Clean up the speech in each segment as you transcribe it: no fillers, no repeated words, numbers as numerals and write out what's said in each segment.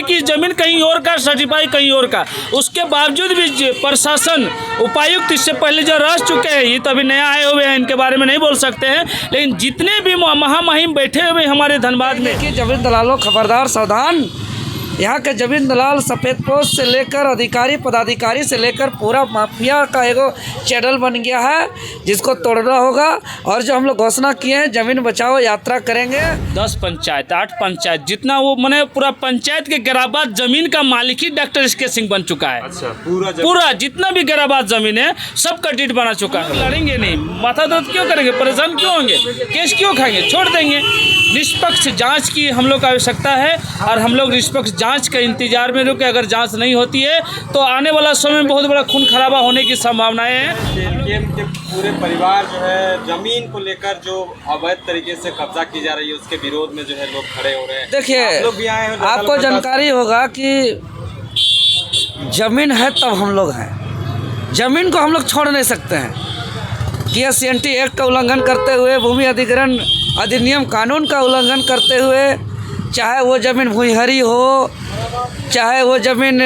है कि ज़मीन कहीं और का, सर्टिफाई कहीं और का, उसके बावजूद भी प्रशासन, उपायुक्त इससे पहले जो रह चुके हैं, ये तो अभी नया आए हुए हैं, इनके बारे में नहीं बोल सकते हैं, लेकिन जितने भी महामहिम बैठे हुए हमारे धनबाद में कि जमीन दलालों खबरदार सावधान। यहाँ के जमीन दलाल सफ़ेदपोश से लेकर अधिकारी पदाधिकारी से लेकर पूरा माफिया का एगो चैनल बन गया है, जिसको तोड़ना होगा। और जो हम लोग घोषणा किए हैं जमीन बचाओ यात्रा करेंगे, 10 पंचायत 8 पंचायत जितना वो मैंने पूरा पंचायत के गिराबाद जमीन का मालिक ही डॉक्टर एस के सिंह बन चुका है। अच्छा, पूरा जितना भी गिराबाद जमीन है सबका डीड बना चुका है। लड़ेंगे नहीं, माथा दर्द क्यों करेंगे, परेशान क्यों होंगे, केस क्यों खाएंगे, छोड़ देंगे। निष्पक्ष जांच की हम लोग आवश्यकता है और हम लोग निष्पक्ष जांच के इंतजार में रुके। अगर जांच नहीं होती है तो आने वाला समय में बहुत बड़ा खून खराबा होने की संभावनाएं हैं। के पूरे परिवार जो है जमीन को लेकर जो अवैध तरीके से कब्जा की जा रही है उसके विरोध में जो है लोग खड़े हो रहे हैं। देखिए लोग भी आए हैं, आपको जानकारी होगा कि जमीन है तब हम लोग हैं, जमीन को हम लोग छोड़ नहीं सकते हैं। कि CNT एक्ट का उल्लंघन करते हुए, भूमि अधिग्रहण अधिनियम कानून का उल्लंघन करते हुए, चाहे वो ज़मीन भूमिहरी हो, चाहे वो ज़मीन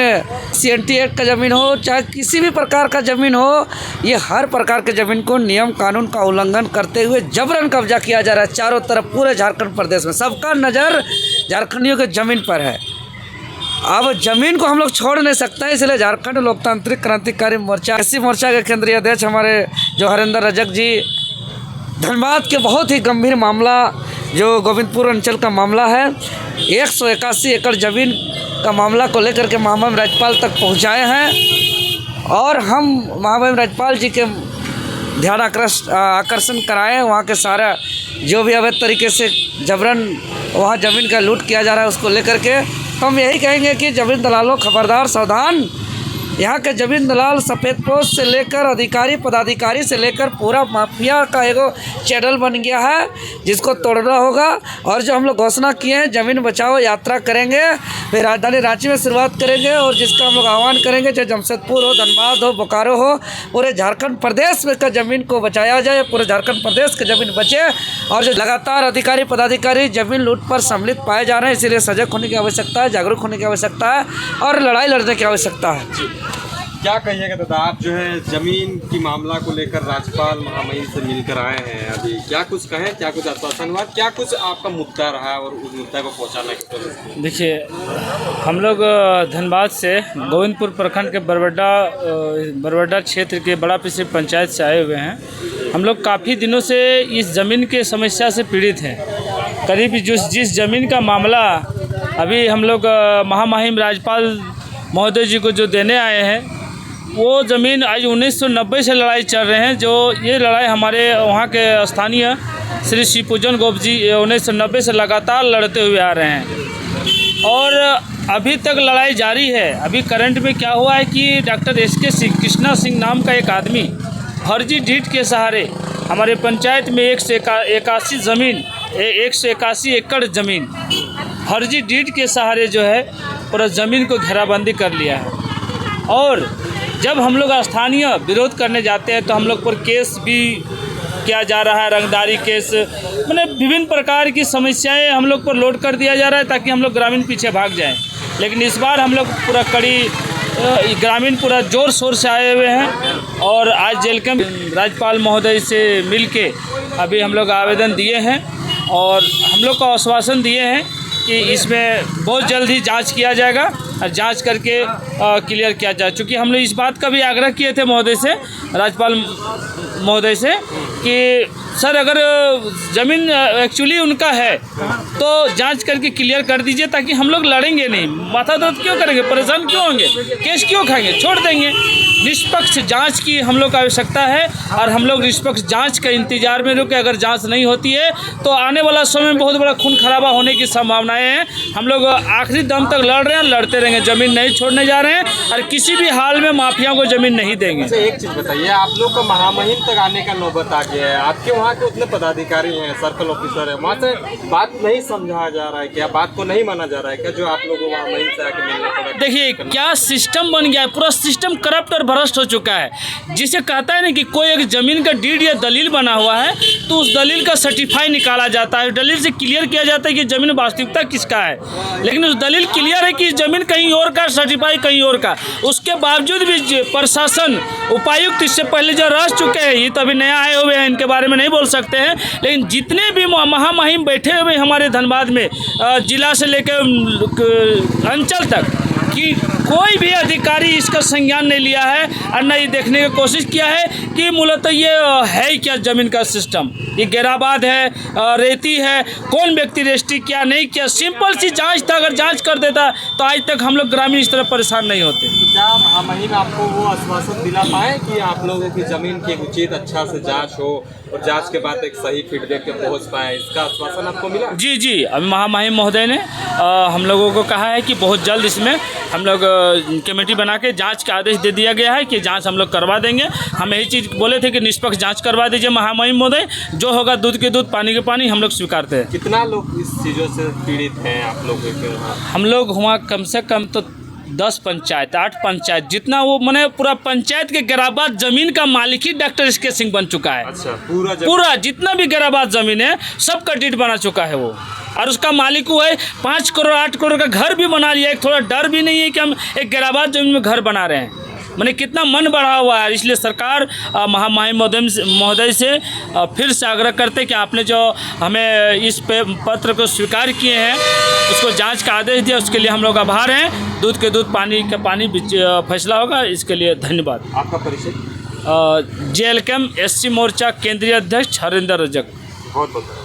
CNT एक्ट का ज़मीन हो, चाहे किसी भी प्रकार का ज़मीन हो, ये हर प्रकार के ज़मीन को नियम कानून का उल्लंघन करते हुए जबरन कब्जा किया जा रहा है। चारों तरफ पूरे झारखंड प्रदेश में सबका नज़र झारखंडियों के ज़मीन पर है। अब ज़मीन को हम लोग छोड़ नहीं सकते हैं, इसलिए झारखंड लोकतांत्रिक क्रांतिकारी मोर्चा, एससी मोर्चा के केंद्रीय अध्यक्ष हमारे जो हरेंद्र रजक जी, धनबाद के बहुत ही गंभीर मामला जो गोविंदपुर अंचल का मामला है, 181 एकड़ ज़मीन का मामला को लेकर के महामहिम राज्यपाल तक पहुंचाए हैं। और हम महामहिम राज्यपाल जी के ध्यान आकर्षण कराएँ, वहाँ के सारा जो भी अवैध तरीके से जबरन वहाँ ज़मीन का लूट किया जा रहा है उसको लेकर के तो हम यही कहेंगे कि जमीन दलालों खबरदार सावधान। यहाँ के जमीन दलाल सफ़ेदपोश से लेकर अधिकारी पदाधिकारी से लेकर पूरा माफिया का एगो चैनल बन गया है, जिसको तोड़ना होगा। और जो हम लोग घोषणा किए हैं जमीन बचाओ यात्रा करेंगे, फिर राजधानी रांची में शुरुआत करेंगे और जिसका हम लोग आह्वान करेंगे, चाहे जमशेदपुर हो, धनबाद हो, बोकारो हो, पूरे झारखंड प्रदेश में का ज़मीन को बचाया जाए, पूरे झारखंड प्रदेश की ज़मीन बचे। और जो लगातार अधिकारी पदाधिकारी ज़मीन लूट पर सम्मिलित पाए जा रहे हैं, इसीलिए सजग होने की आवश्यकता है, जागरूक होने की आवश्यकता है और लड़ाई लड़ने की आवश्यकता है। क्या कहिएगा दादा, आप जो है जमीन की मामला को लेकर राज्यपाल महामहिम से मिलकर आए हैं, अभी क्या कुछ कहें, क्या कुछ आश्वासन हुआ, क्या कुछ आपका मुद्दा रहा और उस मुद्दा को पहुंचाने की कोशिश? देखिए, हम लोग धनबाद से गोविंदपुर प्रखंड के बरवड्डा क्षेत्र के बड़ा पिछड़ी पंचायत से आए हुए हैं। हम लोग काफ़ी दिनों से इस ज़मीन के समस्या से पीड़ित हैं। करीब जिस ज़मीन का मामला अभी हम लोग महामहिम राज्यपाल महोदय जी को जो देने आए हैं, वो ज़मीन आज 1990 से लड़ाई चल रहे हैं। जो ये लड़ाई हमारे वहाँ के स्थानीय श्री शिवपूजन गोप जी 1990 से लगातार लड़ते हुए आ रहे हैं और अभी तक लड़ाई जारी है। अभी करंट में क्या हुआ है कि डॉक्टर एस के सिंह, कृष्णा सिंह नाम का एक आदमी फर्जी डीड के सहारे हमारे पंचायत में 181 एकड़ ज़मीन फर्जी डीड के सहारे जो है पूरा ज़मीन को घेराबंदी कर लिया है। और जब हम लोग स्थानीय विरोध करने जाते हैं तो हम लोग पर केस भी किया जा रहा है, रंगदारी केस, मतलब विभिन्न प्रकार की समस्याएं हम लोग पर लोड कर दिया जा रहा है ताकि हम लोग ग्रामीण पीछे भाग जाएं। लेकिन इस बार हम लोग पूरा ग्रामीण पूरा जोर शोर से आए हुए हैं और आज जेल के राज्यपाल महोदय से मिल के अभी हम लोग आवेदन दिए हैं और हम लोग को आश्वासन दिए हैं कि इसमें बहुत जल्द ही जांच किया जाएगा और जांच करके क्लियर किया जाए। चूँकि हम लोग इस बात का भी आग्रह किए थे महोदय से, राज्यपाल महोदय से, कि सर अगर ज़मीन एक्चुअली उनका है तो जांच करके क्लियर कर दीजिए ताकि हम लोग लड़ेंगे नहीं, माथा दर्द क्यों करेंगे, परेशान क्यों होंगे, केस क्यों खाएंगे, छोड़ देंगे। निष्पक्ष जांच की हम लोग आवश्यकता है और हम लोग निष्पक्ष जांच के इंतजार में रुके। अगर जांच नहीं होती है तो आने वाला समय में बहुत बड़ा खून खराबा होने की संभावनाएं हैं। हम लोग आखिरी दम तक लड़ रहे हैं, लड़ते रहेंगे, ज़मीन नहीं छोड़ने जा रहे हैं और किसी भी हाल में माफियाओं को ज़मीन नहीं देंगे। अच्छा, एक चीज़ बताइए, आप लोग का महामहिम तक आने का नौबत आ गया है, आपके वहाँ के उतने पदाधिकारी हैं, सर्कल ऑफिसर है, वहाँ से बात नहीं समझा जा रहा है क्या, बात को नहीं माना जा रहा है क्या, जो आप लोगों को महामहिम से आके मिलना पड़ा? देखिए क्या सिस्टम बन गया है, पूरा सिस्टम करप्ट और भ्रष्ट हो चुका है। जिसे कहता है ना कि कोई एक ज़मीन का डीड या दलील बना हुआ है तो उस दलील का सर्टिफाई निकाला जाता है, दलील से क्लियर किया जाता है कि ज़मीन वास्तविकता किसका है, लेकिन उस दलील क्लियर है कि ज़मीन कहीं और का, सर्टिफाई कहीं और का। उसके बावजूद भी प्रशासन, उपायुक्त इससे पहले जो रह चुके हैं, ये तो अभी नया आए हुए हैं, इनके बारे में नहीं बोल सकते हैं, लेकिन जितने भी महामहिम बैठे हुए हमारे धनबाद में, जिला से लेकर अंचल तक, कि कोई भी अधिकारी इसका संज्ञान नहीं लिया है और न ये देखने की कोशिश किया है कि मूलतः ये है क्या ज़मीन का सिस्टम। ये गैराबाद है, रेती है, कौन व्यक्ति रजिस्ट्री किया नहीं किया, सिंपल सी जांच था। अगर जांच कर देता तो आज तक हम लोग ग्रामीण इस तरह परेशान नहीं होते। तो क्या महामहिम आपको वो आश्वासन दिला पाए कि आप लोगों की ज़मीन की उचित अच्छा से जाँच हो और जांच के बाद एक सही फीडबैक पे पहुंच पाए, इसका आश्वासन आपको मिला? जी जी, अभी महामहिम महोदय ने हम लोगों को कहा है कि बहुत जल्द इसमें हम लोग कमेटी बना के जांच का आदेश दे दिया गया है कि जांच हम लोग करवा देंगे। हम यही चीज़ बोले थे कि निष्पक्ष जांच करवा दीजिए महामहिम महोदय, जो होगा दूध के दूध पानी के पानी हम लोग स्वीकारते हैं। कितना लोग इस चीज़ों से पीड़ित हैं आप लोगों के वहाँ? हम लोग हुआ कम से कम तो 10 पंचायत, 8 पंचायत, जितना वो मैंने पूरा पंचायत के गैराबाद ज़मीन का मालिक ही डॉक्टर एस के सिंह बन चुका है। अच्छा, पूरा जितना भी गैराबाद ज़मीन है सबका डीड बना चुका है वो, और उसका मालिक वो है। 5 करोड़ 8 करोड़ का घर भी बना लिया है। थोड़ा डर भी नहीं है कि हम एक गैराबाद ज़मीन में घर बना रहे हैं। मैंने कितना मन बढ़ा हुआ है। इसलिए सरकार महामहिम महोदय से फिर से आग्रह करते कि आपने जो हमें इस पत्र को स्वीकार किए हैं, उसको जांच का आदेश दिया, उसके लिए हम लोग आभार हैं। दूध के दूध पानी का पानी फैसला होगा, इसके लिए धन्यवाद। आपका परिचय? JLKM SC मोर्चा केंद्रीय अध्यक्ष हरिंदर रजक। बहुत बहुत